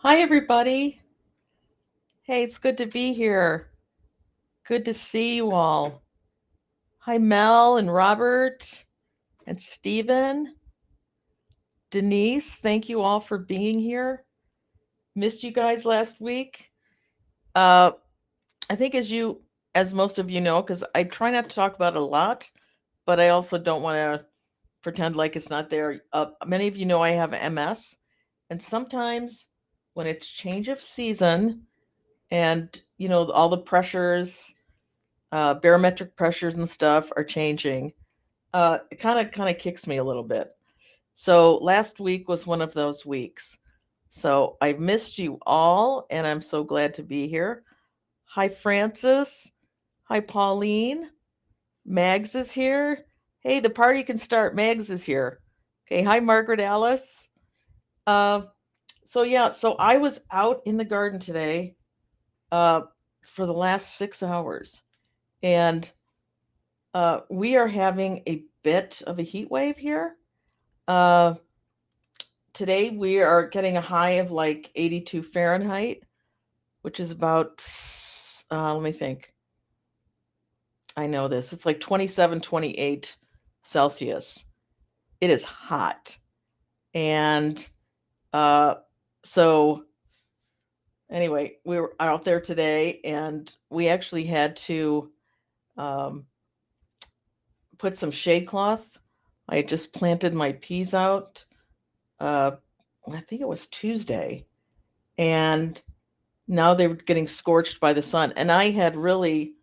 Hi, everybody. Hey, it's good to be here. Good to see you all. Hi, Mel and Robert and Stephen. Denise, thank you all for being here. Missed you guys last week. Uh, I think as most of you know, because I try not to talk about it a lot, but I also don't want to pretend like it's not there. Many of you know I have MS, and sometimes when it's change of season and all the pressures, barometric pressures and stuff are changing, it kind of kicks me a little bit. So last week was one of those weeks. So I've missed you all, and I'm so glad to be here. Hi, Francis. Hi, Pauline. Mags is here. Hey, the party can start. Mags is here. Okay. Hi, Margaret Alice. Uh, so I was out in the garden today uh, for the last 6 hours, and we are having a bit of a heat wave here. Uh, Today we are getting a high of like 82 Fahrenheit, which is about, let me think. I know this. It's like 27, 28 Celsius. It is hot. And uh, so, anyway, we were out there today and we actually had to um, put some shade cloth. I just planted my peas out. Uh, I think it was Tuesday, and now they were getting scorched by the sun. And I had really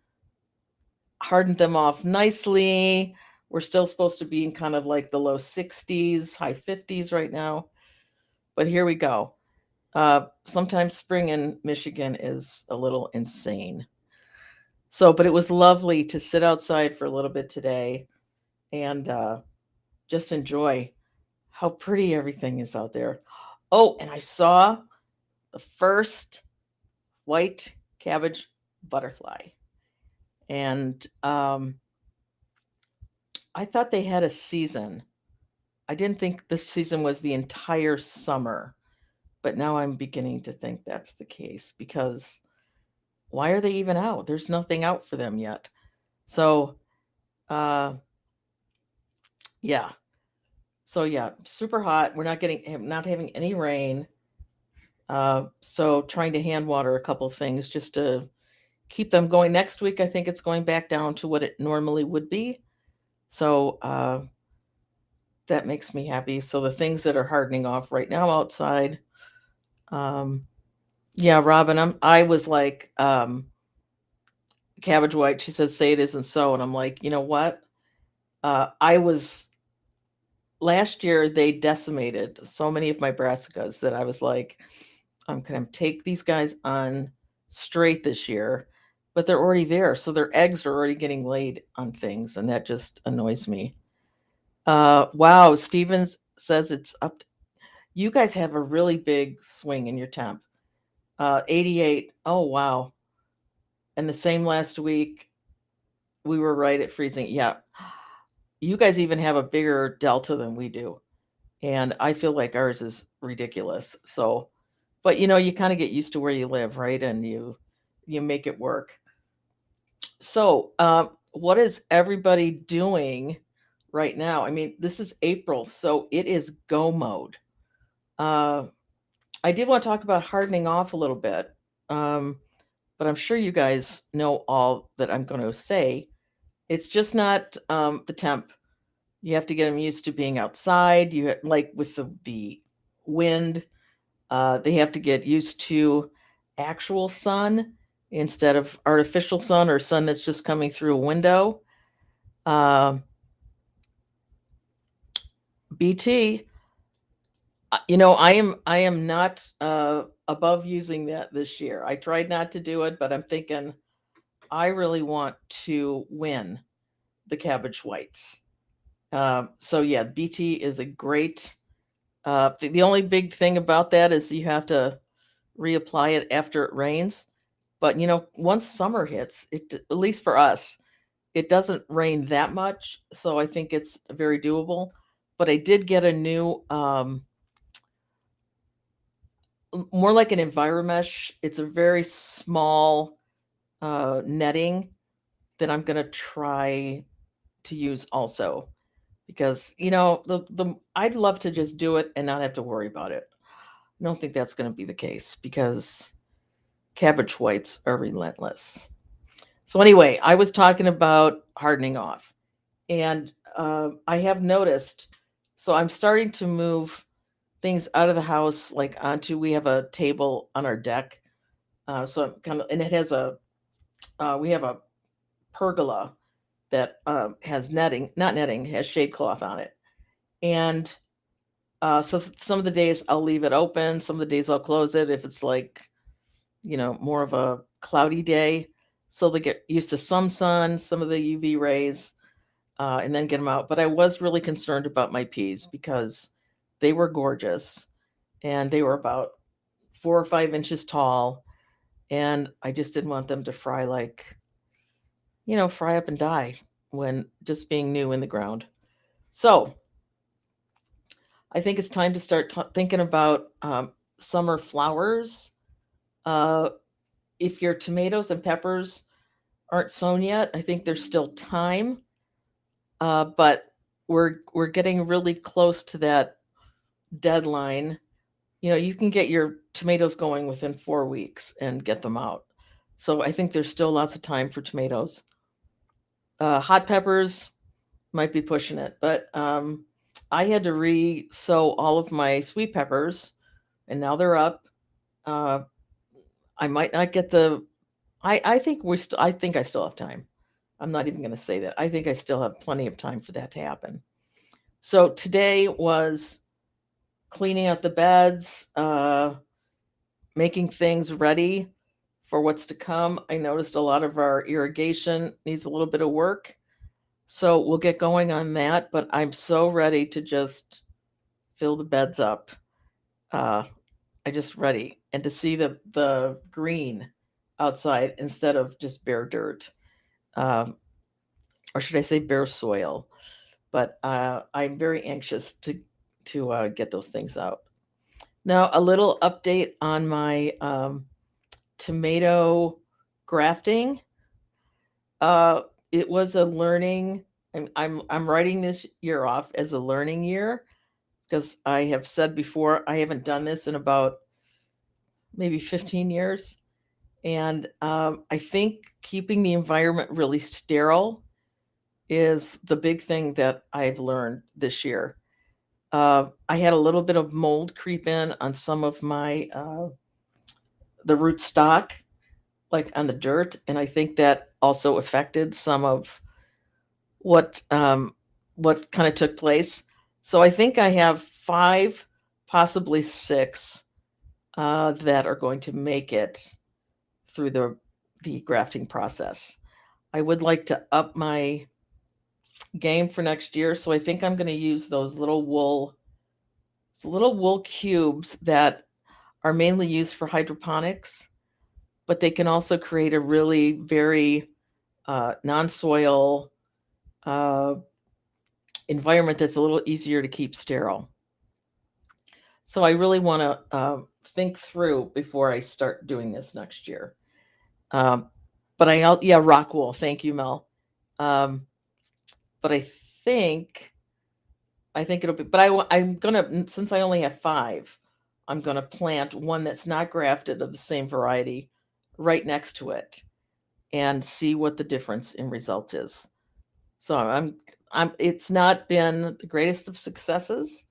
hardened them off nicely. We're still supposed to be in kind of like the low 60s, high 50s right now. But here we go. Sometimes spring in Michigan is a little insane. So, but it was lovely to sit outside for a little bit today and just enjoy how pretty everything is out there. Oh, and I saw the first white cabbage butterfly. And I thought they had a season. I didn't think this season was the entire summer, but now I'm beginning to think that's the case because why are they even out? There's nothing out for them yet. So, uh, yeah. So yeah, super hot. We're not having any rain. So trying to hand water a couple things just to keep them going. Next week, I think it's going back down to what it normally would be. So that makes me happy. So the things that are hardening off right now outside, um, yeah, Robin, I was like, Cabbage White, she says, say it isn't so. And I'm like, you know what? I was last year they decimated so many of my brassicas that I was like, I'm gonna take these guys on straight this year, but they're already there. So their eggs are already getting laid on things, and that just annoys me. Wow, Stevens says it's up. You guys have a really big swing in your temp. 88. Oh, wow. And the same last week, we were right at freezing. Yeah. You guys even have a bigger delta than we do. And I feel like ours is ridiculous. So, but you kind of get used to where you live, right? And you make it work. So, what is everybody doing right now? I mean, this is April, so it is go mode. Uh, I did want to talk about hardening off a little bit, but I'm sure you guys know all that I'm going to say. It's just not the temp. You have to get them used to being outside. Like with the wind, they have to get used to actual sun instead of artificial sun or sun that's just coming through a window. Um BT, I am not above using that this year. I tried not to do it, but I'm thinking I really want to win the cabbage whites. So yeah, BT is a great. The only big thing about that is you have to reapply it after it rains. But once summer hits, at least for us, it doesn't rain that much, so I think it's very doable. But I did get a new more like an Enviromesh. It's a very small netting that I'm going to try to use also, because the I'd love to just do it and not have to worry about it. I don't think that's going to be the case because cabbage whites are relentless. So anyway, I was talking about hardening off, and I have noticed. So I'm starting to move things out of the house, like onto. We have a table on our deck, so I'm kind of, and it has a. We have a pergola that has netting, not netting, has shade cloth on it, and so some of the days I'll leave it open. Some of the days I'll close it if it's like more of a cloudy day, so they get used to some sun, some of the UV rays, and then get them out. But I was really concerned about my peas because they were gorgeous and they were about 4 or 5 inches tall, and I just didn't want them to fry fry up and die when just being new in the ground. So I think it's time to start thinking about summer flowers. Uh, if your tomatoes and peppers aren't sown yet, I think there's still time, but we're getting really close to that deadline. You can get your tomatoes going within 4 weeks and get them out. So I think there's still lots of time for tomatoes. Hot peppers might be pushing it, but I had to re-sow all of my sweet peppers, and now they're up. Uh, I might not get the. I think I think I still have time. I'm not even going to say that. I think I still have plenty of time for that to happen. So today was cleaning out the beds, making things ready for what's to come. I noticed a lot of our irrigation needs a little bit of work. So we'll get going on that, but I'm so ready to just fill the beds up. I just ready, and to see the green outside instead of just bare dirt, um, or should I say bare soil? But I'm very anxious to get those things out. Now, a little update on my tomato grafting. Uh, it was a learning. I'm writing this year off as a learning year because I have said before I haven't done this in about maybe 15 years, and I think keeping the environment really sterile is the big thing that I've learned this year. I had a little bit of mold creep in on some of my the root stock, like on the dirt, and I think that also affected some of what what kind of took place. So I think I have 5, possibly 6, that are going to make it through the grafting process. I would like to up my game for next year, so I think I'm going to use those little wool cubes that are mainly used for hydroponics, but they can also create a really very non-soil uh, environment that's a little easier to keep sterile. So I really want to think through before I start doing this next year. Um, but yeah, rock wool. Thank you, Mel. Um, but I think it'll be. But I'm gonna, since I only have 5, I'm gonna plant one that's not grafted of the same variety right next to it and see what the difference in result is. So I'm. It's not been the greatest of successes,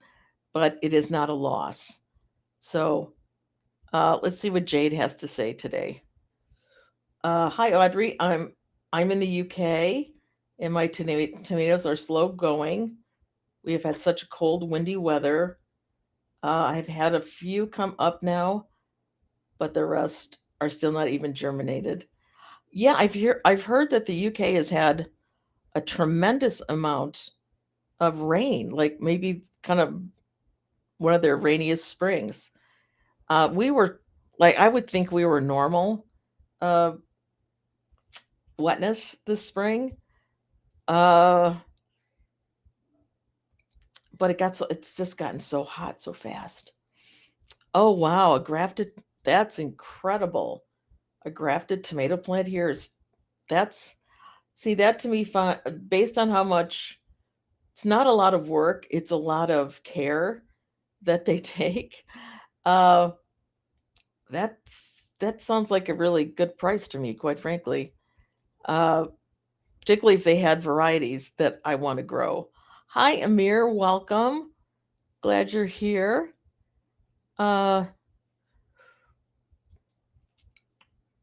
but it is not a loss. So let's see what Jade has to say today. Hi, Audrey. I'm in the UK, and my tomatoes are slow going. We have had such cold, windy weather. I've had a few come up now, but the rest are still not even germinated. Yeah, I've heard that the UK has had a tremendous amount of rain, like maybe kind of one of their rainiest springs. We were like, I would think we were normal uh, wetness this spring, uh, but it's just gotten so hot so fast. Oh, wow, that's incredible. A grafted tomato plant here is that's see that to me based on how much it's not a lot of work, it's a lot of care that they take. Uh that that sounds like a really good price to me, quite frankly. Uh Particularly if they had varieties that I want to grow. Hi Amir, welcome. Glad you're here. Uh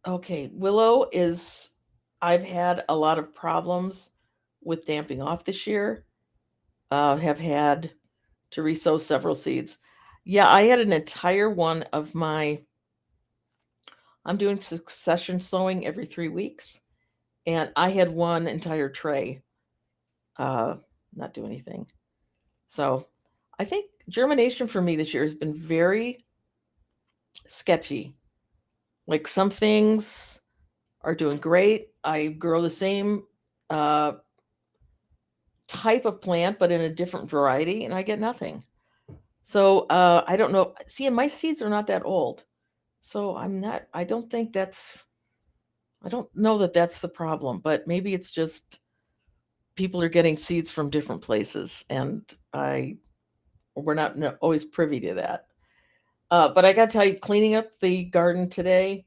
okay, willow is I've had a lot of problems with damping off this year. Have had to resow several seeds. Yeah, I had an entire one of I'm doing succession sowing every 3 weeks, and I had one entire tray uh, not do anything. So I think germination for me this year has been very sketchy. Like some things are doing great. I grow the same uh, type of plant, but in a different variety, and I get nothing. So I don't know. See, and my seeds are not that old. So I don't think I don't know that that's the problem, but maybe it's just people are getting seeds from different places, and we're not always privy to that. But I got to tell you, cleaning up the garden today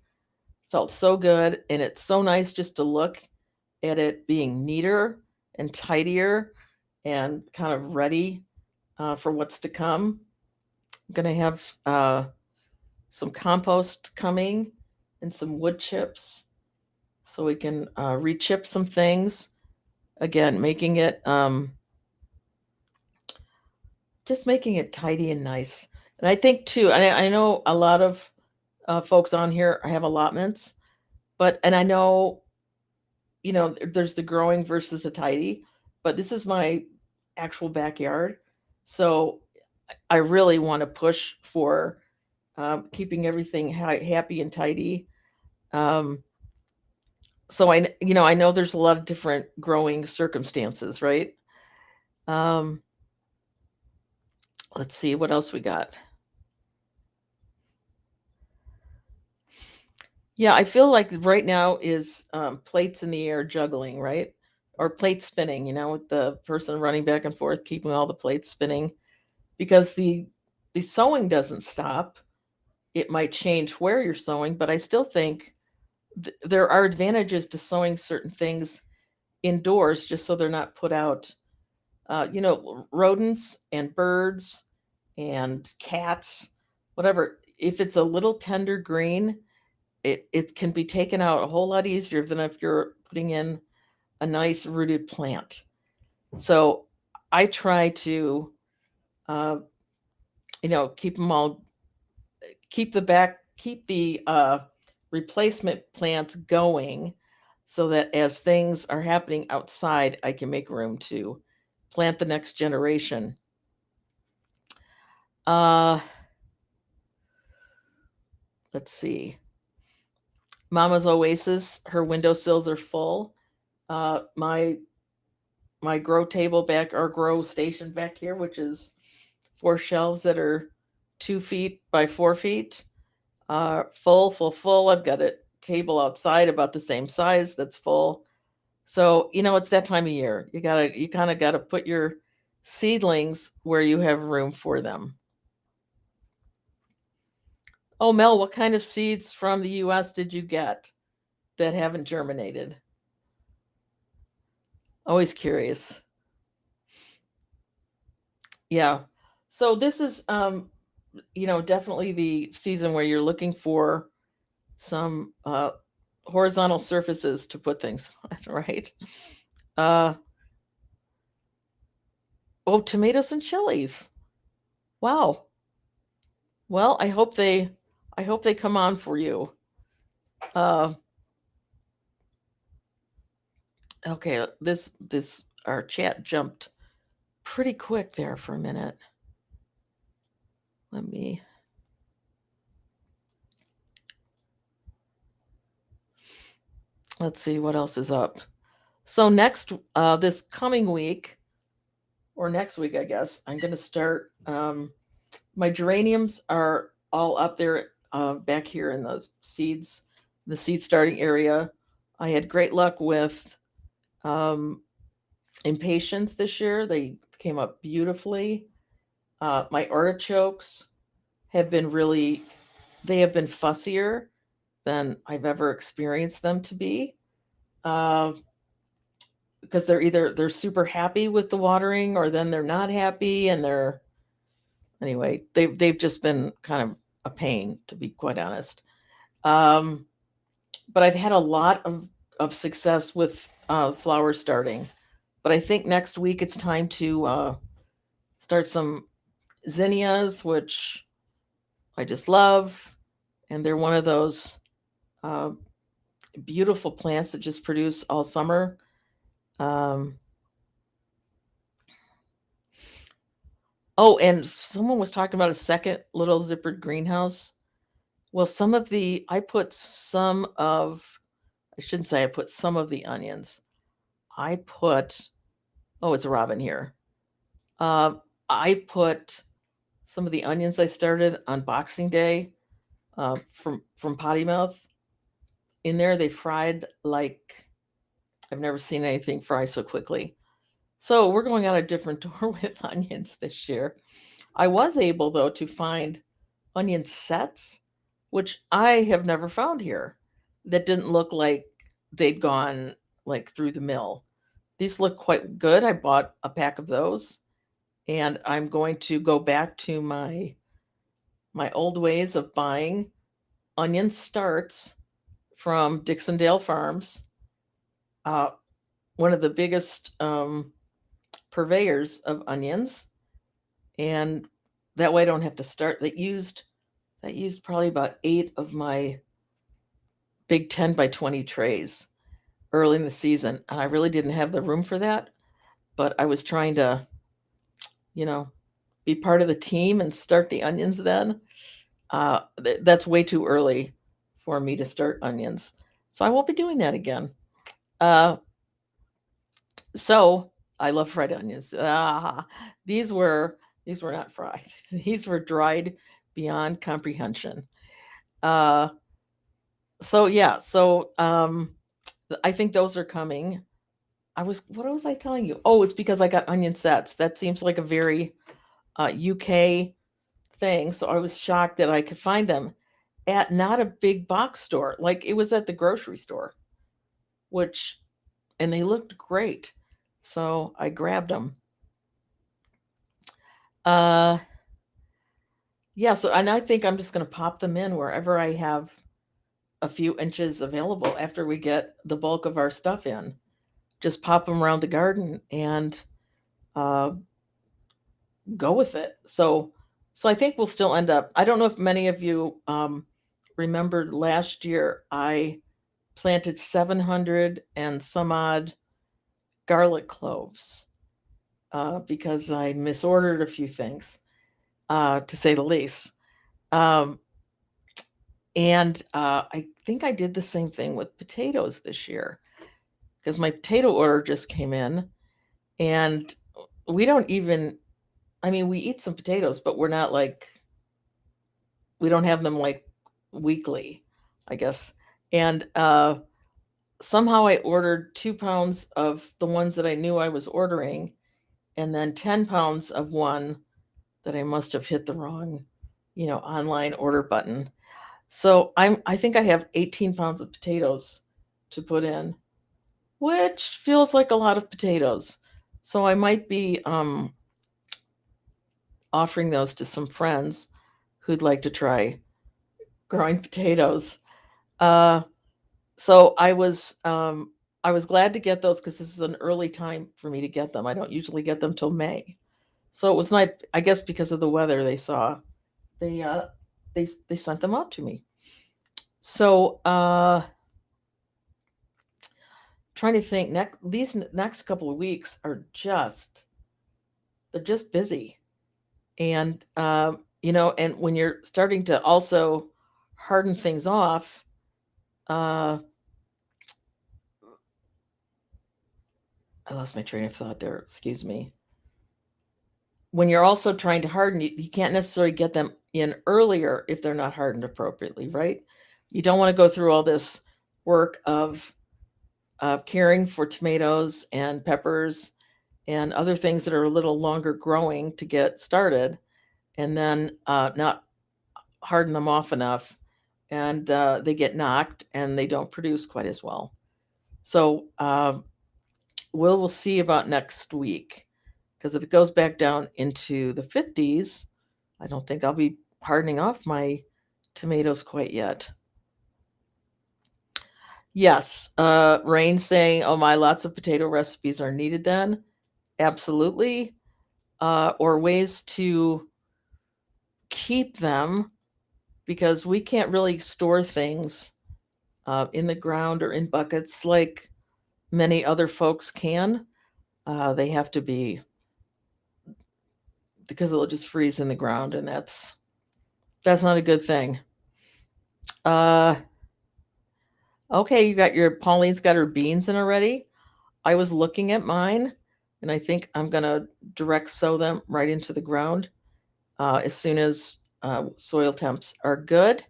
felt so good, and it's so nice just to look at it being neater and tidier and kind of ready for what's to come. I'm gonna have some compost coming and some wood chips so we can re-chip some things. Again, making it just making it tidy and nice. And I think too, and I know a lot of folks on here have allotments, and I know, there's the growing versus the tidy, but this is my actual backyard. So I really want to push for keeping everything happy and tidy. Um, so I know there's a lot of different growing circumstances, right? Um, let's see what else we got. Yeah, I feel like right now is plates in the air juggling, right? Or plates spinning, with the person running back and forth, keeping all the plates spinning because the sewing doesn't stop. It might change where you're sewing, but I still think there are advantages to sewing certain things indoors just so they're not put out. Rodents and birds and cats, whatever. If it's a little tender green, it can be taken out a whole lot easier than if you're putting in a nice rooted plant. So I try to, uh, keep them all, keep the replacement plants going so that as things are happening outside, I can make room to plant the next generation. Uh, let's see. Mama's Oasis, her windowsills are full. My grow table back, our grow station back here, which is 4 shelves that are 2 feet by 4 feet, full, full, full. I've got a table outside about the same size that's full. So, it's that time of year. You kind of gotta put your seedlings where you have room for them. Oh, Mel, what kind of seeds from the US did you get that haven't germinated? Always curious. Yeah. So this is definitely the season where you're looking for some horizontal surfaces to put things on, right? Uh oh, tomatoes and chilies. Wow. Well, I hope they come on for you. Uh okay, this our chat jumped pretty quick there for a minute. Let me Let's see what else is up. So this coming week, or next week, I guess, I'm going to start. My geraniums are all up there back here in the seed starting area. I had great luck with impatiens this year. They came up beautifully. My artichokes have been they have been fussier than I've ever experienced them to be. Because they're super happy with the watering, or then they're not happy, and they've just been kind of a pain, to be quite honest. But I've had a lot of success with flowers starting. But I think next week it's time to start some zinnias, which I just love, and they're one of those uh, beautiful plants that just produce all summer. Um, oh, and someone was talking about a second little zippered greenhouse. Well, I shouldn't say I put some of the onions. I put, oh, it's a robin here. I put some of the onions I started on Boxing Day from Potty Mouth in there. They fried like I've never seen anything fry so quickly. So we're going on a different tour with onions this year. I was able, though, to find onion sets, which I have never found here, that didn't look like they'd gone like through the mill. These look quite good. I bought a pack of those, and I'm going to go back to my old ways of buying onion starts from Dixondale Farms, one of the biggest purveyors of onions, and that way I don't have to start. That used probably about 8 of my big 10 by 20 trays early in the season, and I really didn't have the room for that, but I was trying to, be part of the team and start the onions then. That's way too early for me to start onions, so I won't be doing that again. So I love fried onions. These were not fried. These were dried beyond comprehension. So yeah, I think those are coming. What was I telling you? Oh, it's because I got onion sets. That seems like a very UK thing. So I was shocked that I could find them at not a big box store. Like it was at the grocery store, and they looked great. So I grabbed them. Yeah, and I think I'm just going to pop them in wherever I have a few inches available after we get the bulk of our stuff in. Just pop them around the garden and uh, go with it. So I think we'll still end up. I don't know if many of you remembered last year I planted 700 and some odd garlic cloves because I misordered a few things, to say the least. And I think I did the same thing with potatoes this year because my potato order just came in, and we don't even, we eat some potatoes, but we don't have them like weekly, I guess. And somehow I ordered 2 pounds of the ones that I knew I was ordering, and then 10 pounds of one that I must have hit the wrong, online order button. So I think I have 18 pounds of potatoes to put in, which feels like a lot of potatoes. So I might be offering those to some friends who'd like to try growing potatoes. So I was glad to get those because this is an early time for me to get them. I don't usually get them till May. So it was nice, I guess, because of the weather they saw. They sent them out to me. So trying to think, these next couple of weeks are they're just busy. And and when you're starting to also harden things off, I lost my train of thought there, excuse me. When you're also trying to harden, you can't necessarily get them in earlier if they're not hardened appropriately, right? You don't want to go through all this work of caring for tomatoes and peppers and other things that are a little longer growing to get started, and then not harden them off enough, and they get knocked and they don't produce quite as well. So we'll see about next week, because if it goes back down into the 50s, I don't think I'll be hardening off my tomatoes quite yet. Yes, Rain saying, oh my, lots of potato recipes are needed then. Absolutely. Or ways to keep them, because we can't really store things in the ground or in buckets like many other folks can. They have to be, because it'll just freeze in the ground, and that's not a good thing. Okay, Pauline's got her beans in already. I was looking at mine, and I think I'm gonna direct sow them right into the ground as soon as soil temps are good.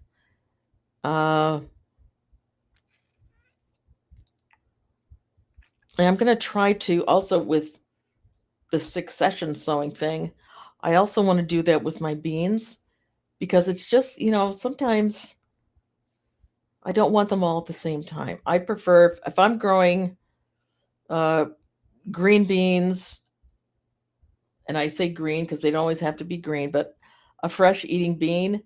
And I'm gonna try to also, with the succession sowing thing, I also want to do that with my beans, because it's just, sometimes I don't want them all at the same time. I prefer, if I'm growing green beans, and I say green because they don't always have to be green, but a fresh eating bean,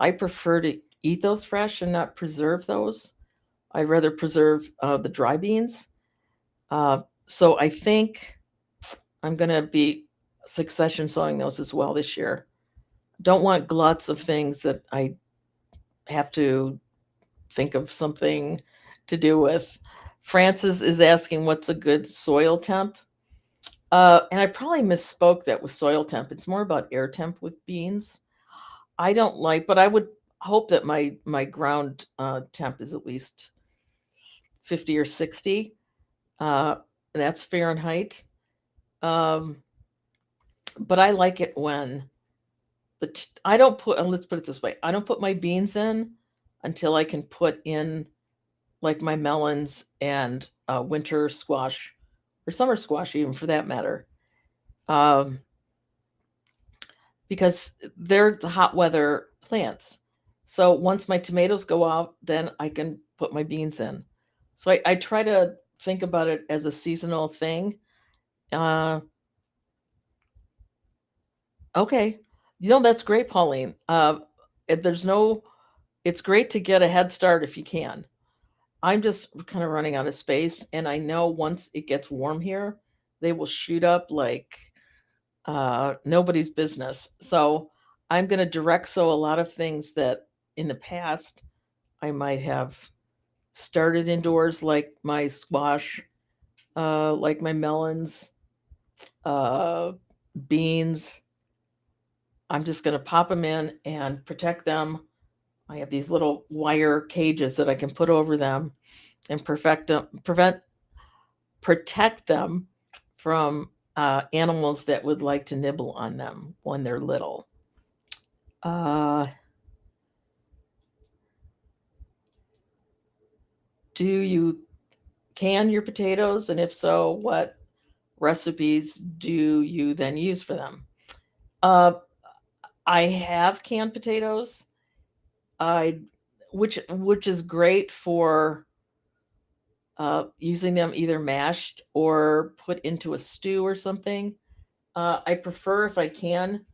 I prefer to eat those fresh and not preserve those. I'd rather preserve the dry beans. So I think I'm going to be succession sowing those as well this year. Don't want gluts of things that I have to think of something to do with. Francis is asking what's a good soil temp. And I probably misspoke that with soil temp. It's more about air temp with beans. I don't like, but I would hope that my ground temp is at least 50 or 60. That's Fahrenheit. But I like it when I don't put, let's put it this way, I don't put my beans in until I can put in like my melons and winter squash, or summer squash even for that matter. Because they're the hot weather plants. So once my tomatoes go out, then I can put my beans in. So I try to think about it as a seasonal thing. Okay. That's great, Pauline. It's great to get a head start if you can. I'm just kind of running out of space, and I know once it gets warm here, they will shoot up like nobody's business. So I'm going to direct sow a lot of things that in the past I might have started indoors, like my squash, like my melons, beans. I'm just going to pop them in and protect them. I have these little wire cages that I can put over them and protect them from animals that would like to nibble on them when they're little. Do you can your potatoes? And if so, what recipes do you then use for them? I have canned potatoes. Which is great for using them either mashed or put into a stew or something. I prefer, if I can,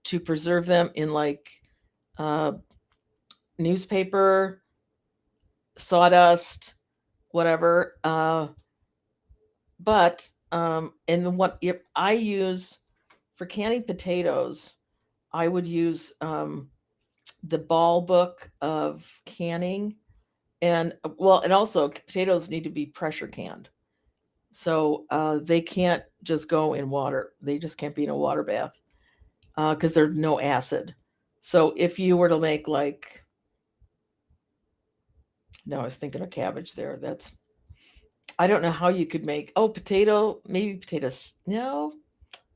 to preserve them in like newspaper, sawdust, whatever. But and what if I use for canning potatoes, I would use the Ball book of canning, and also potatoes need to be pressure canned, so they can't just go in water. They just can't be in a water bath because there's no acid. So if you were to make no, I was thinking of cabbage there. I don't know how you could make, maybe potatoes. No,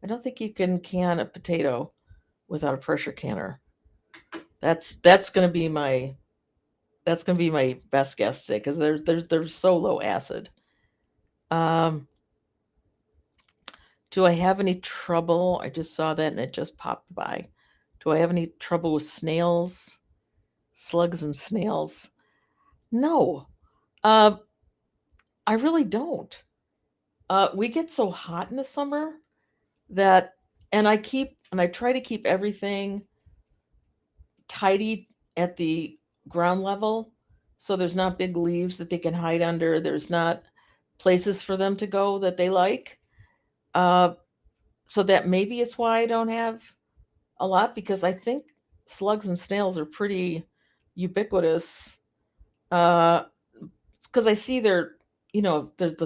I don't think you can can a potato without a pressure canner. That's gonna be my best guess today because they're so low acid. Um, do I have any trouble? I just saw that and it just popped by. Do I have any trouble with snails, slugs, and snails? No, uh, I really don't. We get so hot in the summer that, and I try to keep everything tidy at the ground level, so there's not big leaves that they can hide under. There's not places for them to go that they like. Uh, so that maybe is why I don't have a lot because I think slugs and snails are pretty ubiquitous. Uh, because I see the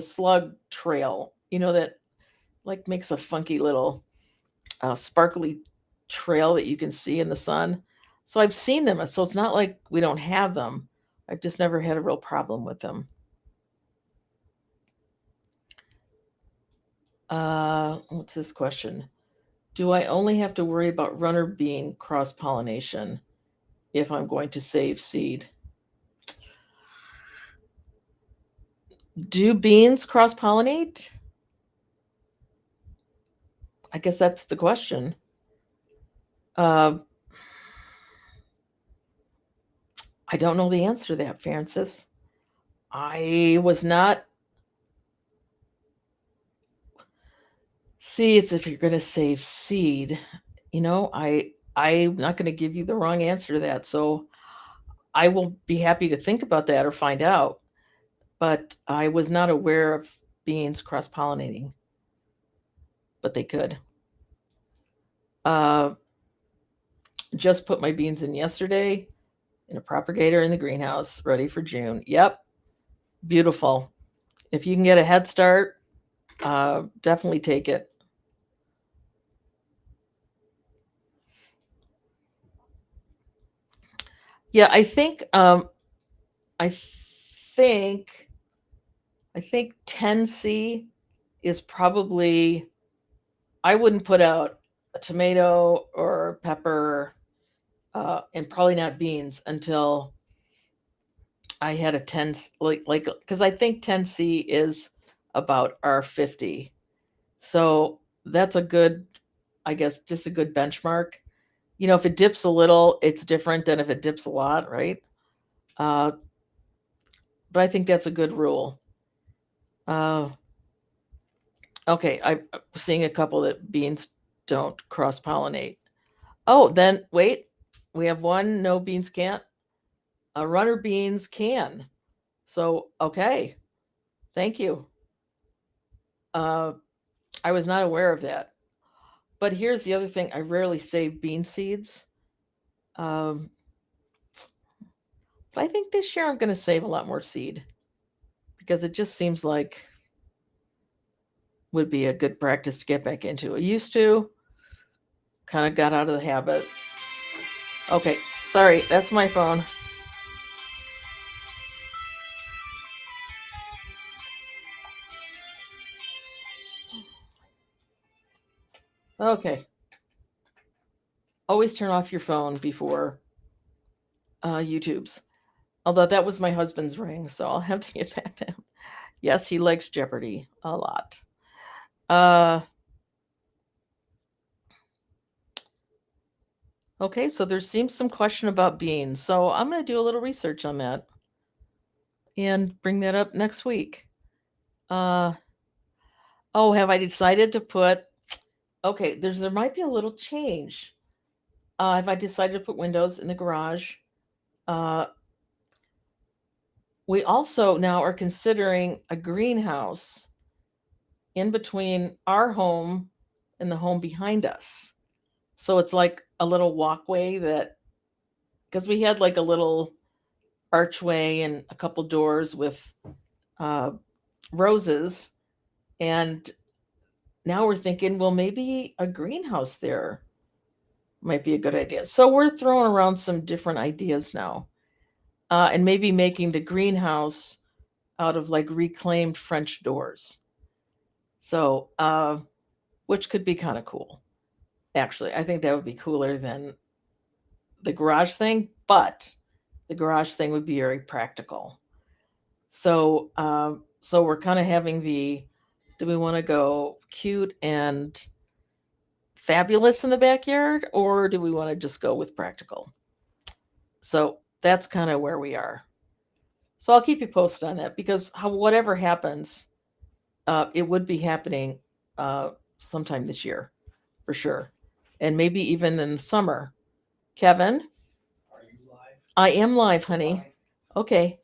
slug trail, that like makes a funky little sparkly trail that you can see in the sun. So I've seen them. So it's not like we don't have them. I've just never had a real problem with them. What's this question? Do I only have to worry about runner bean cross pollination if I'm going to save seed? Do beans cross pollinate? I guess that's the question. Uh, I don't know the answer to that, Francis. I was not. See, it's if you're going to save seed, I'm not going to give you the wrong answer to that. So I will be happy to think about that or find out. But I was not aware of beans cross pollinating, but they could. Uh, just put my beans in yesterday in a propagator in the greenhouse, ready for June. Yep, beautiful. If you can get a head start, definitely take it. Yeah, I think I think 10C is probably, I wouldn't put out a tomato or pepper, and probably not beans until I had a 10, like, because I think 10C is about R50. So that's a good, I guess, just a good benchmark. If it dips a little, it's different than if it dips a lot, right? Uh, but I think that's a good rule. Uh, okay, I'm seeing a couple that beans don't cross pollinate. Oh, then wait, we have one no beans can't. Runner beans can. So okay, thank you. Uh, I was not aware of that. But here's the other thing: I rarely save bean seeds. Um, but I think this year I'm going to save a lot more seed because it just seems like would be a good practice to get back into. I used to, kind of got out of the habit. Okay, sorry, that's my phone. Okay. Always turn off your phone before YouTube's. Although that was my husband's ring, so I'll have to get back to him. Yes, he likes Jeopardy a lot. Uh, okay, so there seems some question about beans. So I'm going to do a little research on that and bring that up next week. Uh, oh, have I decided to put? Okay, there might be a little change. If I decided to put windows in the garage, uh, we also now are considering a greenhouse in between our home and the home behind us. So it's like a little walkway that, because we had like a little archway and a couple doors with uh, roses. And now we're thinking, well, maybe a greenhouse there might be a good idea. So we're throwing around some different ideas now, and maybe making the greenhouse out of like reclaimed French doors. So, which could be kind of cool. Actually, I think that would be cooler than the garage thing, but the garage thing would be very practical. So so we're kind of having the, do we want to go cute and fabulous in the backyard, or do we want to just go with practical? So that's kind of where we are. So I'll keep you posted on that, because whatever happens, it would be happening sometime this year for sure, and maybe even in the summer. Kevin, Are you live? I am live, honey. Hi. Okay.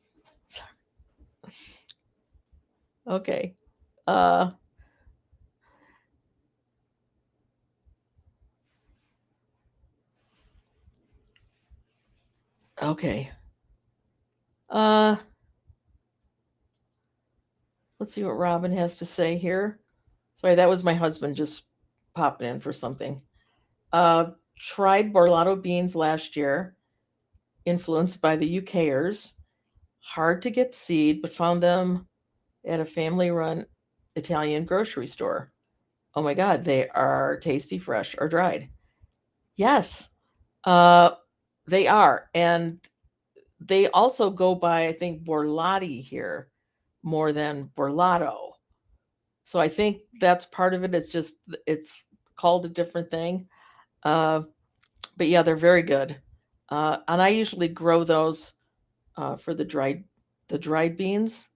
Okay. Uh, okay. Uh, let's see what Robin has to say here. Sorry, that was my husband just popping in for something. Tried Borlato beans last year, influenced by the UKers. Hard to get seed, but found them at a family run Italian grocery store. Oh my God, they are tasty, fresh, or dried. Yes, uh, they are. And they also go by, I think, Borlati here more than Borlato. So I think that's part of it. It's just, it's called a different thing. Uh, but yeah, they're very good. And I usually grow those for the dried beans,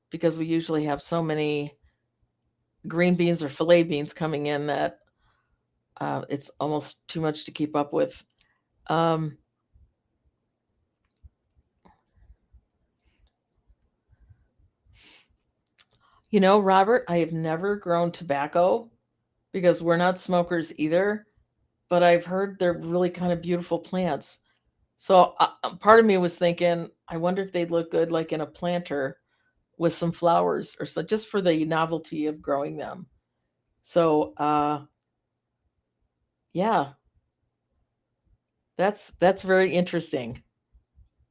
because we usually have so many green beans or filet beans coming in that it's almost too much to keep up with. Um, Robert, I have never grown tobacco because we're not smokers either, but I've heard they're really kind of beautiful plants. So part of me was thinking, I wonder if they'd look good like in a planter with some flowers or so, just for the novelty of growing them. So yeah, that's very interesting.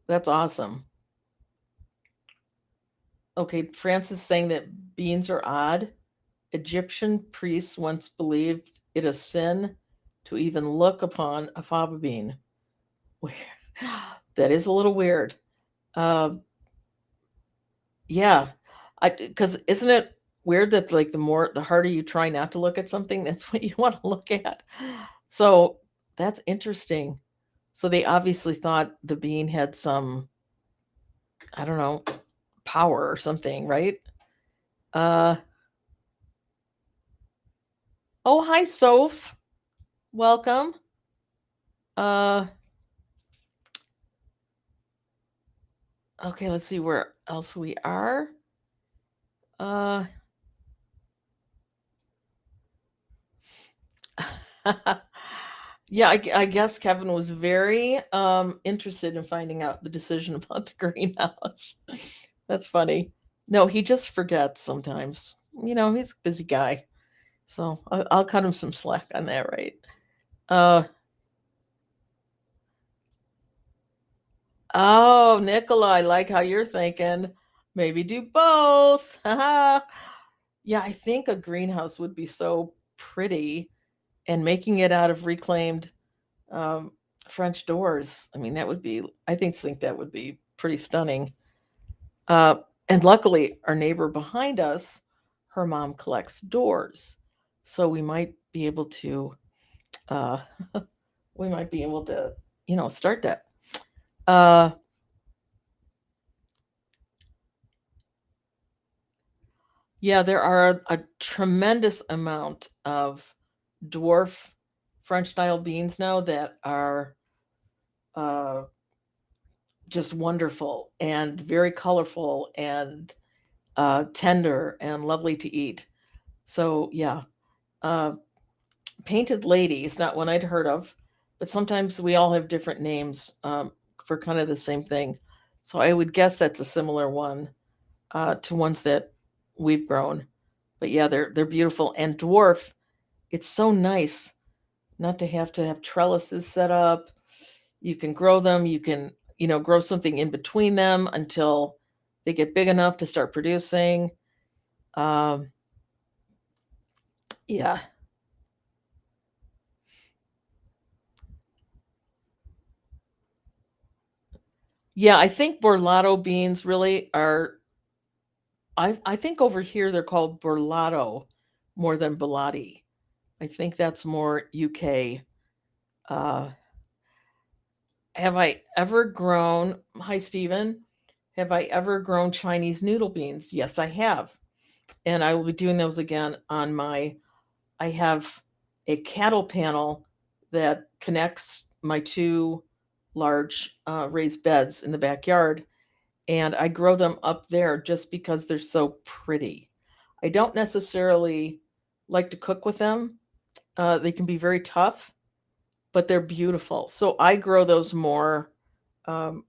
That's awesome. Okay, Francis saying that beans are odd. Egyptian priests once believed it a sin to even look upon a fava bean. That is a little weird. Uh, yeah, because isn't it weird that like the harder you try not to look at something, that's what you want to look at. So that's interesting. So they obviously thought the bean had some, I don't know, power or something, right? Uh, oh, hi, Soph. Welcome. Uh, okay, let's see where else we are. Uh, yeah, I guess Kevin was very interested in finding out the decision about the greenhouse. That's funny. No, he just forgets sometimes. He's a busy guy. So I'll cut him some slack on that, right? Uh, oh, Nicola, I like how you're thinking. Maybe do both. Yeah, I think a greenhouse would be so pretty, and making it out of reclaimed um, French doors. I mean, that would be, I think that would be pretty stunning. Uh, and luckily, our neighbor behind us, her mom collects doors. So uh, we might be able to, start that. Uh, yeah, there are a tremendous amount of dwarf French style beans now that are uh, just wonderful and very colorful and tender and lovely to eat. So yeah, uh, painted lady is not one I'd heard of, but sometimes we all have different names for kind of the same thing. So I would guess that's a similar one to ones that we've grown. But yeah, they're beautiful, and dwarf. It's so nice not to have trellises set up. You can grow them. You can grow something in between them until they get big enough to start producing. Um, yeah. Yeah, I think burlado beans really are. I think over here they're called burlado more than belati. I think that's more UK. Uh, have I ever grown? Hi, Stephen. Have I ever grown Chinese noodle beans? Yes, I have, and I will be doing those again on my. I have a cattle panel that connects my two large raised beds in the backyard, and I grow them up there just because they're so pretty. I don't necessarily like to cook with them. They can be very tough, but they're beautiful. So I grow those more um,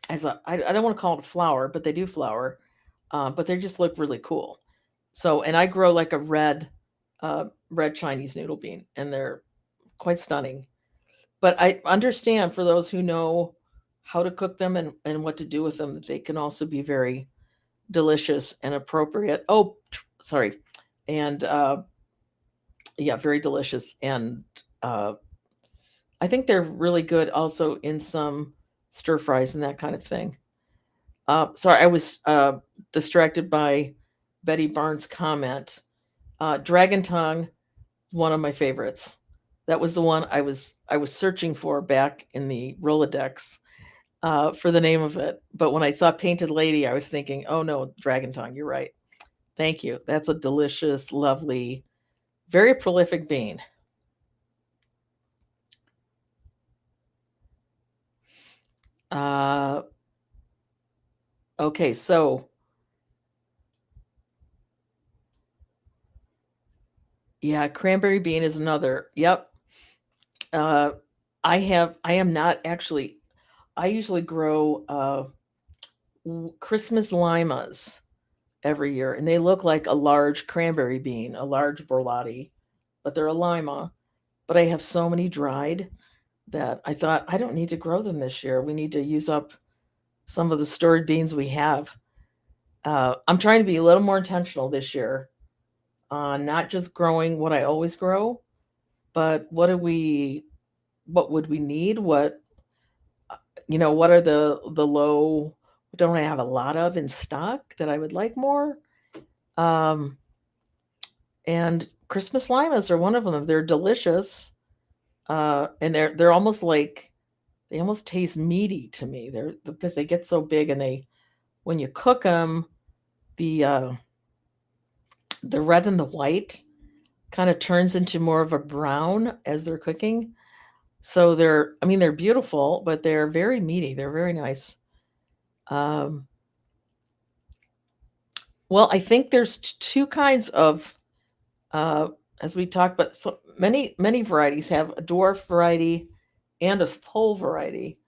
as a. I don't want to call it a flower, but they do flower. But they just look really cool. So, and I grow like a red Chinese noodle bean, and they're quite stunning. But I understand for those who know how to cook them and what to do with them, that they can also be very delicious and appropriate. Oh, sorry. And yeah, very delicious. And uh, I think they're really good also in some stir fries and that kind of thing. Sorry, I was distracted by Betty Barnes' comment. Dragon tongue, one of my favorites. That was the one I was searching for back in the Rolodex for the name of it. But when I saw Painted Lady, I was thinking, oh no, Dragon tongue. You're right. Thank you. That's a delicious, lovely, very prolific bean. Uh, okay, so yeah, cranberry bean is another. Yep. Uh, I am not actually. I usually grow Christmas limas every year, and they look like a large cranberry bean, a large burlati, but they're a lima. But I have so many dried that I thought I don't need to grow them this year. We need to use up some of the stored beans we have. I'm trying to be a little more intentional this year on not just growing what I always grow, but what would we need? What are the low don't I have a lot of in stock that I would like more? Um, and Christmas limas are one of them. They're delicious, and they're almost like they almost taste meaty to me. They're because they get so big, and they when you cook them, the uh, the red and the white kind of turns into more of a brown as they're cooking. So I mean, they're beautiful, but they're very meaty. They're very nice. Um, well, I think there's two kinds of, uh, as we talked about, so many varieties have a dwarf variety and a pole variety,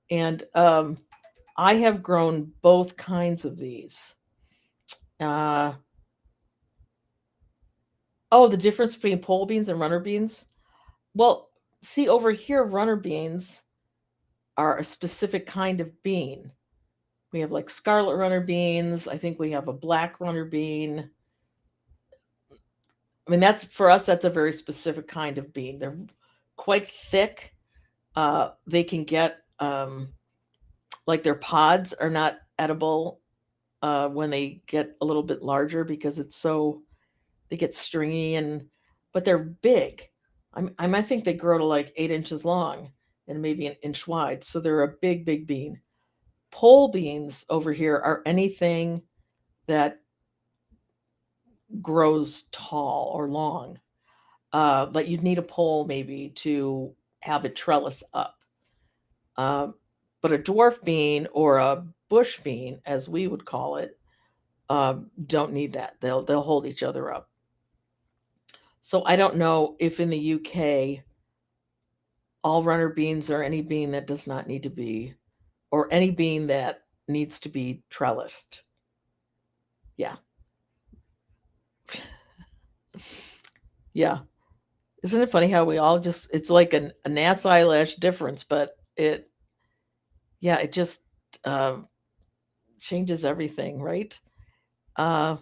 and I have grown both kinds of these. Uh, oh, the difference between pole beans and runner beans. Well, see over here, runner beans are a specific kind of bean. We have like scarlet runner beans. I think we have a black runner bean. I mean, that's for us, that's a very specific kind of bean. They're quite thick. They can get like their pods are not edible when they get a little bit larger because they get stringy but they're big. I think they grow to like 8 inches long and maybe an inch wide. So they're a big, big bean. Pole beans over here are anything that grows tall or long. But you'd need a pole maybe to have it trellis up. Um, but a dwarf bean or a bush bean, as we would call it, don't need that. They'll hold each other up. So I don't know if in the UK all runner beans are any bean that does not need to be, or any bean that needs to be trellised. Yeah, yeah. Isn't it funny how we all it's like a gnat's eyelash difference, but yeah, it just uh, changes everything, right? Uh,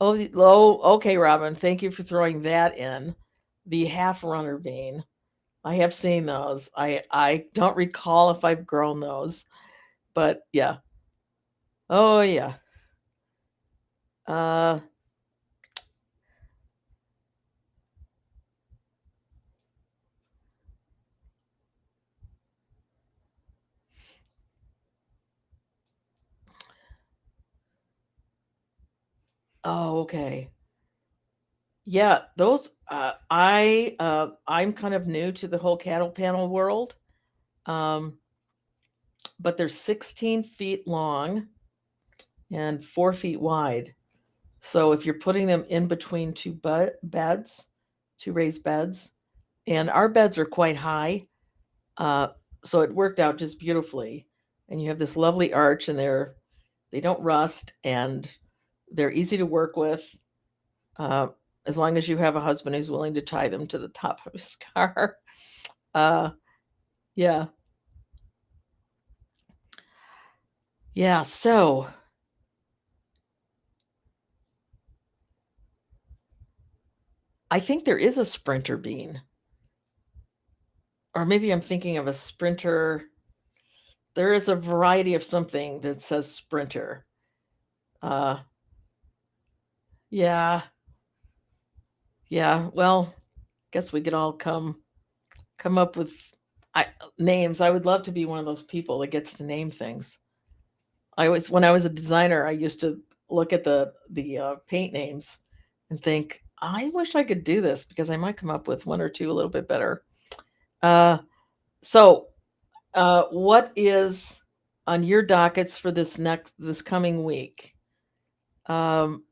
okay, Robin, thank you for throwing that in. The half runner bean. I have seen those. I don't recall if I've grown those. But yeah. Oh yeah. Uh oh, okay. Yeah, those I'm kind of new to the whole cattle panel world. Um, but they're 16 feet long and 4 feet wide. So if you're putting them in between two beds, two raised beds, and our beds are quite high, uh, so it worked out just beautifully. And you have this lovely arch, and they don't rust, and they're easy to work with, uh, as long as you have a husband who's willing to tie them to the top of his car. Uh, yeah, yeah. So I think there is a sprinter bean, or maybe I'm thinking of a sprinter. There is a variety of something that says sprinter. Uh, yeah, yeah. Well, guess we could all come up with I, names. I would love to be one of those people that gets to name things. When I was a designer, I used to look at the paint names and think, I wish I could do this because I might come up with one or two a little bit better. Uh, so, what is on your dockets for this coming week? Um,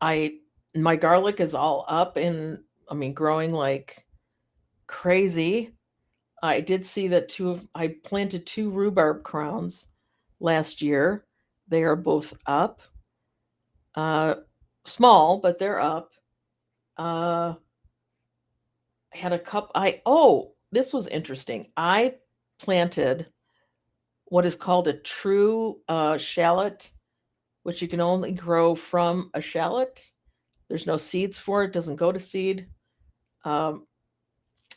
I my garlic is all up and I mean growing like crazy. I did see that I planted two rhubarb crowns last year. They are both up. Uh, Small, but they're up. Uh, had a cup. This was interesting. I planted what is called a true shallot, which you can only grow from a shallot. There's no seeds for it, doesn't go to seed. Um,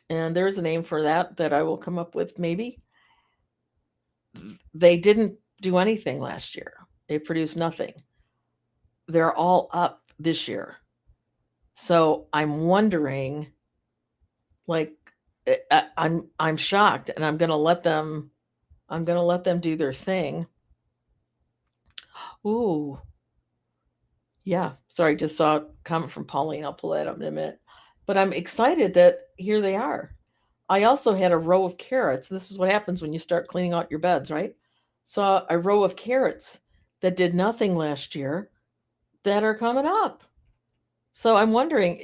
and there's a name for that I will come up with maybe. They didn't do anything last year. They produced nothing. They're all up this year. So I'm wondering, like, I'm shocked, and I'm gonna let them do their thing. Ooh, yeah. Sorry, just saw a comment from Pauline. I'll pull that up in a minute. But I'm excited that here they are. I also had a row of carrots. This is what happens when you start cleaning out your beds, right? Saw a row of carrots that did nothing last year that are coming up. So I'm wondering,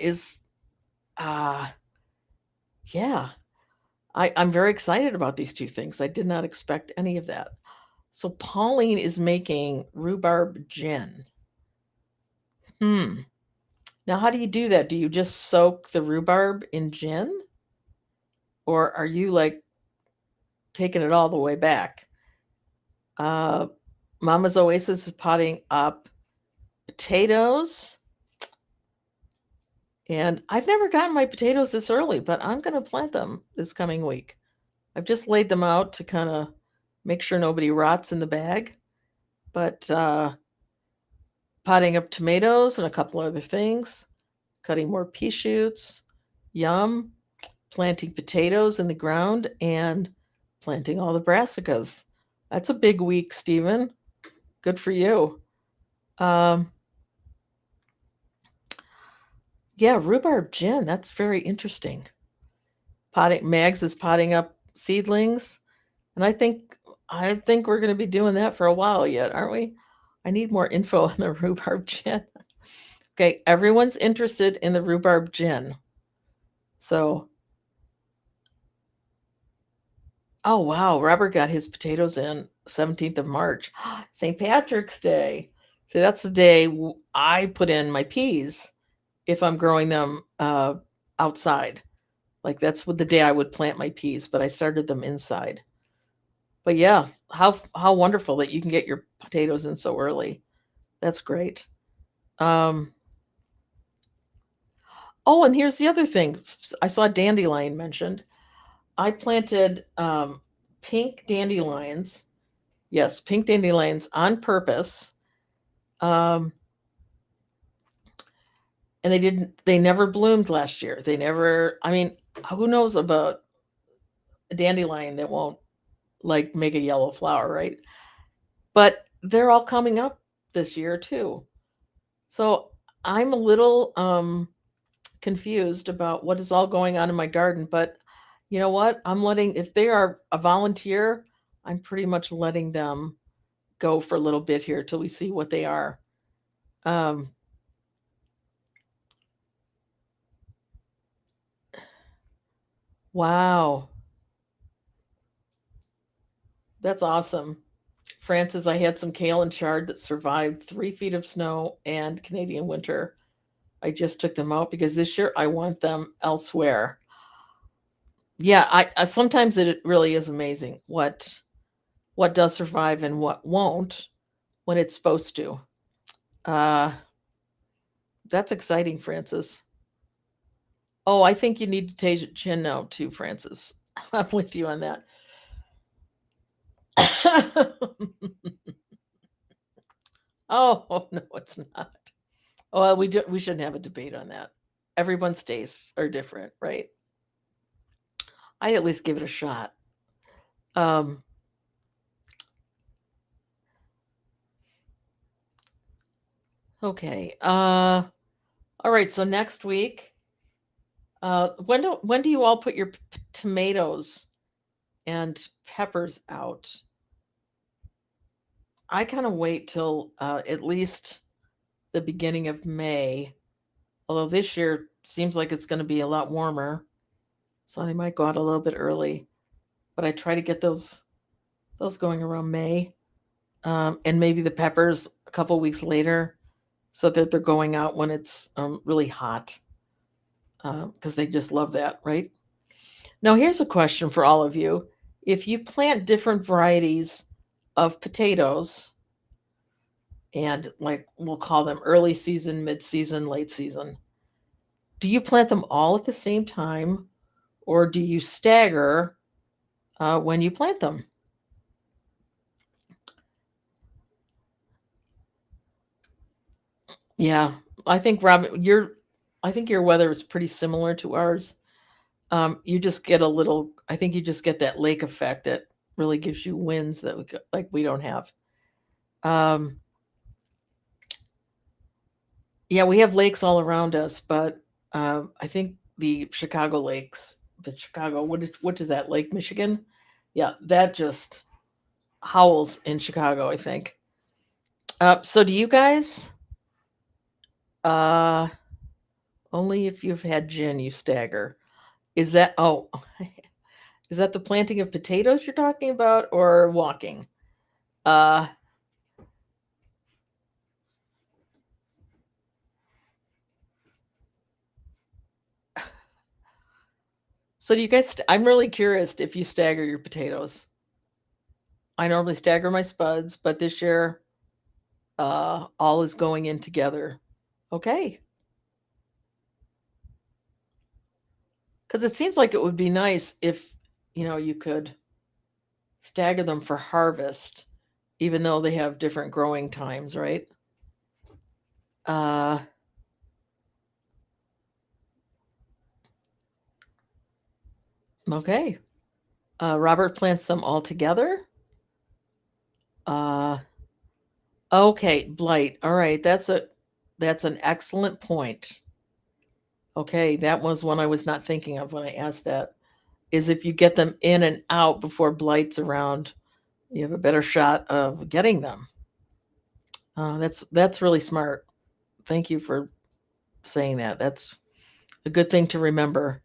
uh yeah, I'm very excited about these two things. I did not expect any of that. So Pauline is making rhubarb gin. Hmm. Now, how do you do that? Do you just soak the rhubarb in gin? Or are you like taking it all the way back? Uh, Mama's Oasis is potting up potatoes. And I've never gotten my potatoes this early, but I'm going to plant them this coming week. I've just laid them out to kind of make sure nobody rots in the bag. But potting up tomatoes and a couple other things, cutting more pea shoots, yum, planting potatoes in the ground, and planting all the brassicas. That's a big week, Stephen. Good for you. Um, yeah, rhubarb gin. That's very interesting. Mags is potting up seedlings, and I think we're going to be doing that for a while yet, aren't we? I need more info on the rhubarb gin. Okay, everyone's interested in the rhubarb gin. So, oh wow, Robert got his potatoes in 17th of March, St. Patrick's Day. So that's the day I put in my peas if I'm growing them outside. Like that's what the day I would plant my peas, but I started them inside. But yeah, how wonderful that you can get your potatoes in so early. That's great. Um, oh, and here's the other thing. I saw dandelion mentioned. I planted pink dandelions Yes, pink dandelions on purpose. And they never bloomed last year. They never, I mean, who knows about a dandelion that won't like make a yellow flower, right? But they're all coming up this year too. So I'm a little confused about what is all going on in my garden, but you know what? If they are a volunteer, I'm pretty much letting them go for a little bit here till we see what they are. Um, wow, that's awesome. Francis, I had some kale and chard that survived 3 feet of snow and Canadian winter. I just took them out because this year I want them elsewhere. Yeah, I sometimes it really is amazing what does survive and what won't when it's supposed to. Uh, that's exciting, Francis. Oh, I think you need to take chin now too, Francis. I'm with you on that. Oh no, it's not. Oh, well, we shouldn't have a debate on that. Everyone's tastes are different, right? I'd at least give it a shot. Um, okay. All right. So next week, when do you all put your tomatoes and peppers out? I kind of wait till at least the beginning of May. Although this year seems like it's going to be a lot warmer, so they might go out a little bit early. But I try to get those going around May, and maybe the peppers a couple weeks later, so that they're going out when it's really hot, because they just love that, right? Now, here's a question for all of you: if you plant different varieties of potatoes, and like we'll call them early season, mid season, late season, do you plant them all at the same time, or do you stagger when you plant them? Yeah, I think Robin, I think your weather is pretty similar to ours. You just get a little. I think you just get that lake effect that really gives you winds that like we don't have. Um, yeah, we have lakes all around us, but I think the Chicago lakes, the Chicago, what is that, Lake Michigan? Yeah, that just howls in Chicago, I think. So do you guys? Uh, only if you've had gin, you stagger. Is that is that the planting of potatoes you're talking about or walking? Uh, so do you guys? I'm really curious if you stagger your potatoes. I normally stagger my spuds, but this year, all is going in together. Okay, because it seems like it would be nice if you could stagger them for harvest, even though they have different growing times, right? Uh, okay. Robert plants them all together. Uh, okay, blight. All right, that's an excellent point. Okay, that was one I was not thinking of when I asked that. Is if you get them in and out before blight's around, you have a better shot of getting them. That's really smart. Thank you for saying that. That's a good thing to remember.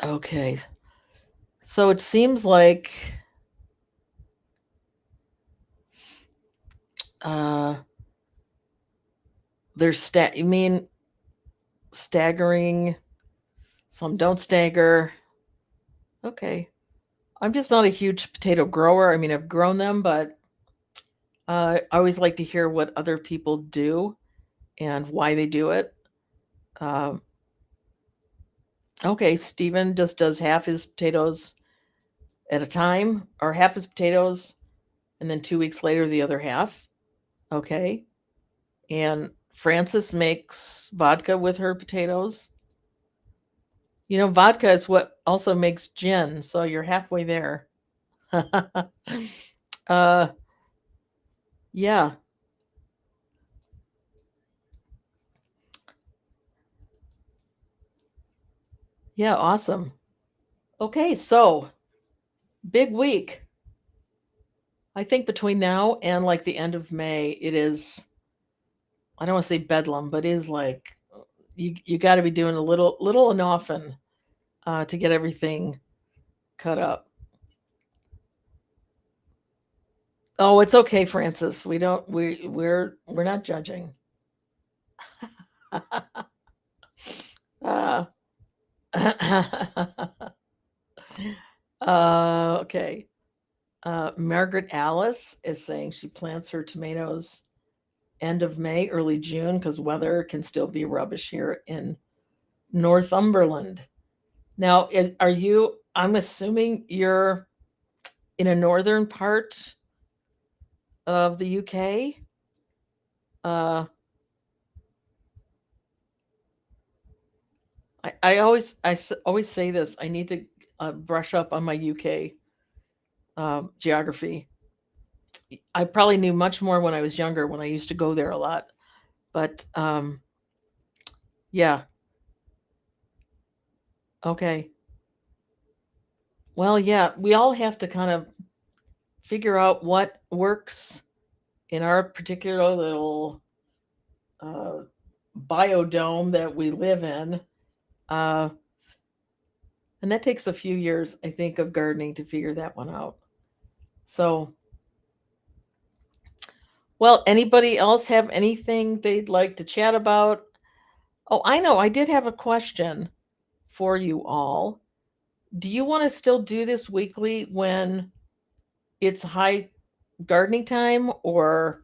Okay, so it seems like uh, there's you mean staggering? Some don't stagger. Okay, I'm just not a huge potato grower. I mean, I've grown them, but I always like to hear what other people do and why they do it. Um, okay, Stephen just does half his potatoes at a time, or half his potatoes, and then 2 weeks later, the other half. Okay. And Frances makes vodka with her potatoes. Vodka is what also makes gin, so you're halfway there. uh, yeah. Yeah, awesome. Okay, so big week. I think between now and like the end of May, it is, I don't want to say bedlam, but it is like you got to be doing a little and often to get everything cut up. Oh, it's okay, Francis. We're not judging. uh, okay. Margaret Alice is saying she plants her tomatoes end of May, early June, because weather can still be rubbish here in Northumberland. Now, are you? I'm assuming you're in a northern part of the UK. Uh, I always say this. I need to brush up on my UK geography. I probably knew much more when I was younger, when I used to go there a lot. But yeah, okay. Well, yeah, we all have to kind of figure out what works in our particular little uh, biodome that we live in. Uh, and that takes a few years, I think, of gardening to figure that one out. So, well, anybody else have anything they'd like to chat about? Oh, I know. I did have a question for you all. Do you want to still do this weekly when it's high gardening time, or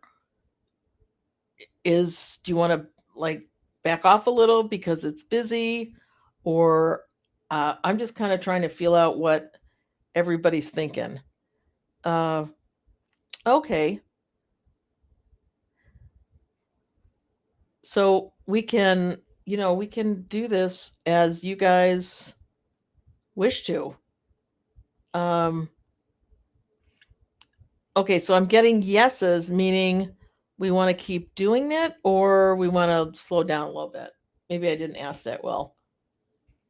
do you want to like back off a little because it's busy, or I'm just kind of trying to feel out what everybody's thinking. Uh, okay, so we can do this as you guys wish to. Um, okay, so I'm getting yeses, meaning we want to keep doing it, or we want to slow down a little bit. Maybe I didn't ask that well.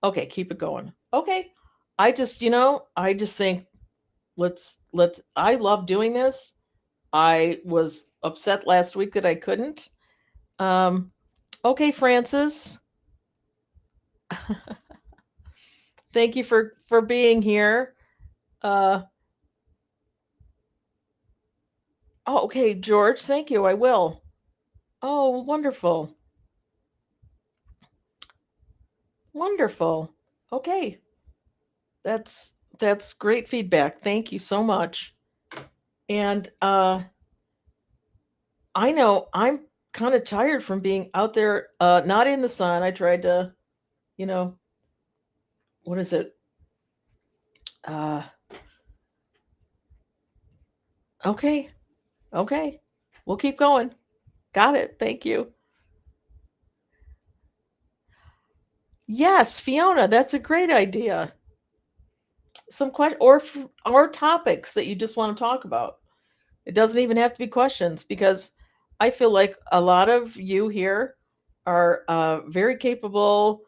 Okay, keep it going. Okay. I just think let's I love doing this. I was upset last week that I couldn't. Um okay, Francis. Thank you for being here. Uh oh, okay, George, thank you. I will. Oh, wonderful. Wonderful. Okay. That's great feedback. Thank you so much. And I know I'm kind of tired from being out there, not in the sun. I tried to, you know, what is it? Uh, okay, okay, we'll keep going. Got it. Thank you. Yes, Fiona, that's a great idea. Some question or topics that you just want to talk about. It doesn't even have to be questions, because I feel like a lot of you here are very capable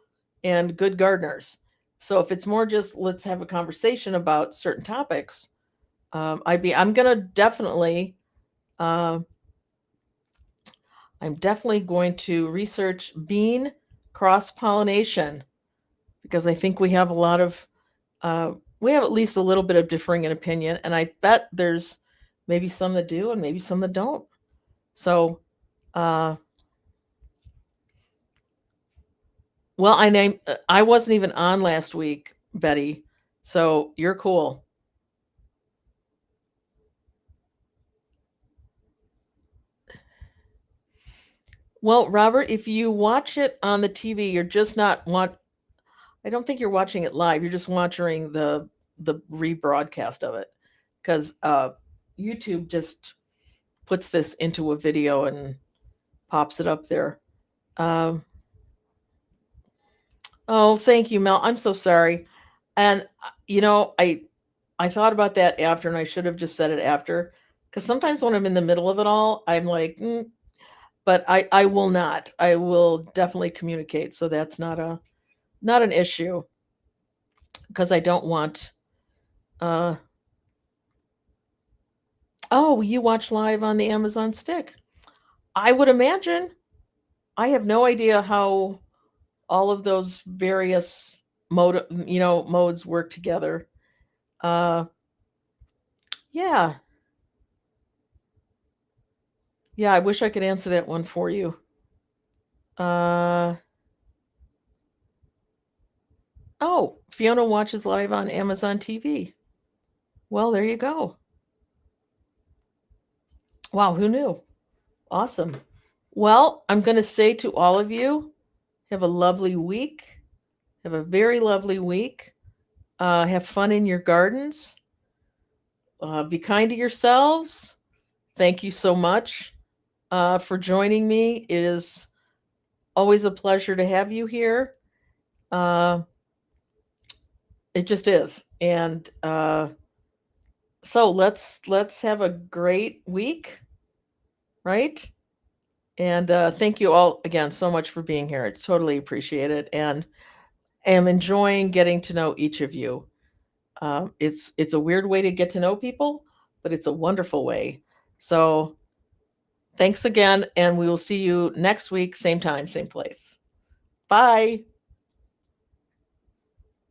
and good gardeners. So if it's more just let's have a conversation about certain topics, I'm gonna definitely uh, I'm definitely going to research bean cross pollination, because I think uh, we have at least a little bit of differing in opinion, and I bet there's maybe some that do and maybe some that don't. So, uh, well, I wasn't even on last week, Betty. So you're cool. Well, Robert, if you watch it on the TV, you're just not want. I don't think you're watching it live. You're just watching the rebroadcast of it, because YouTube just puts this into a video and pops it up there. Um, oh, thank you, Mel. I'm so sorry. And I thought about that after, and I should have just said it after, because sometimes when I'm in the middle of it all, I'm like, but I will not. I will definitely communicate, so that's not an issue, because I don't want. Uh, oh, you watch live on the Amazon Stick? I would imagine. I have no idea how all of those various modes work together. Uh, yeah, yeah. I wish I could answer that one for you. Uh, oh, Fiona watches live on Amazon TV. Well, there you go. Wow, who knew? Awesome. Well, I'm going to say to all of you, have a lovely week. Have a very lovely week. Have fun in your gardens. Be kind to yourselves. Thank you so much for joining me. It is always a pleasure to have you here. It just is. And so let's have a great week, right? And thank you all again so much for being here. I totally appreciate it, and am enjoying getting to know each of you. It's a weird way to get to know people, but it's a wonderful way. So thanks again, and we will see you next week, same time, same place. Bye.